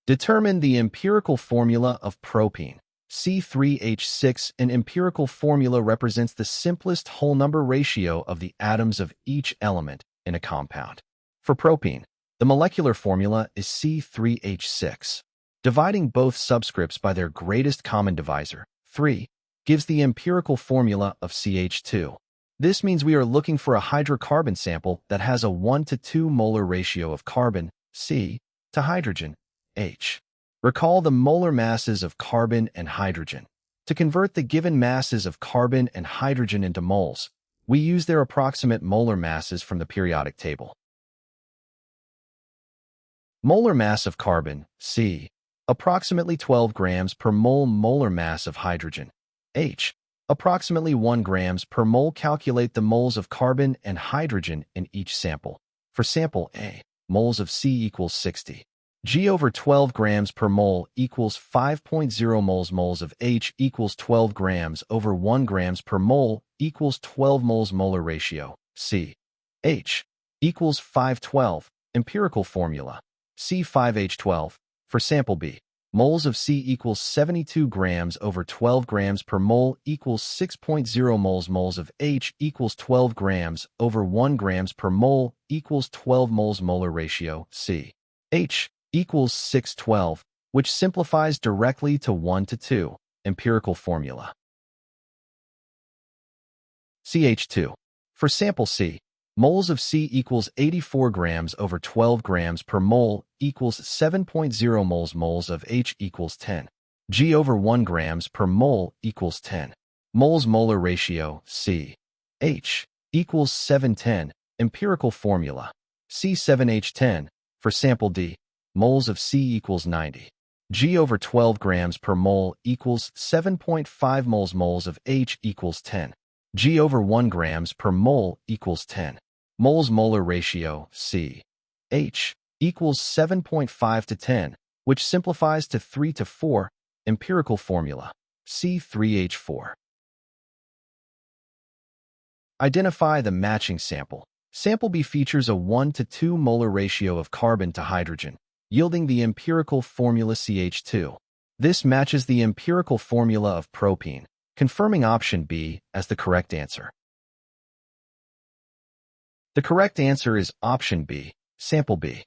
Determine the empirical formula of propene. C3H6. An empirical formula represents the simplest whole number ratio of the atoms of each element in a compound. For propene, the molecular formula is C3H6. Dividing both subscripts by their greatest common divisor, 3, gives the empirical formula of CH2. This means we are looking for a hydrocarbon sample that has a 1 to 2 molar ratio of carbon, C, to hydrogen, H. Recall the molar masses of carbon and hydrogen. To convert the given masses of carbon and hydrogen into moles, we use their approximate molar masses from the periodic table. Molar mass of carbon, C, approximately 12 grams per mole. Molar mass of hydrogen, H, approximately 1 grams per mole. Calculate the moles of carbon and hydrogen in each sample. For sample A, moles of C equals 60. G over 12 grams per mole equals 5.0 moles. Moles of H equals 12 grams over 1 grams per mole equals 12 moles. Molar ratio, C, H, equals 512. Empirical formula, C5H12. For sample B, moles of C equals 72 grams over 12 grams per mole equals 6.0 moles. Moles of H equals 12 grams over 1 grams per mole equals 12 moles. Molar ratio, C, H, equals 612, which simplifies directly to 1 to 2. Empirical formula. CH2. For sample C, moles of C equals 84 grams over 12 grams per mole equals 7.0 moles. Moles of H equals 10. G over 1 grams per mole equals 10 moles. Molar ratio, C, H, equals 710. Empirical formula. C7H10. For sample D, moles of C equals 90. G over 12 grams per mole equals 7.5 moles. Moles of H equals 10. G over 1 grams per mole equals 10 moles. Molar ratio, C, H, equals 7.5 to 10, which simplifies to 3 to 4. Empirical formula, C3H4. Identify the matching sample. Sample B features a 1 to 2 molar ratio of carbon to hydrogen, yielding the empirical formula CH2. This matches the empirical formula of propene, confirming option B as the correct answer. The correct answer is option B, sample B.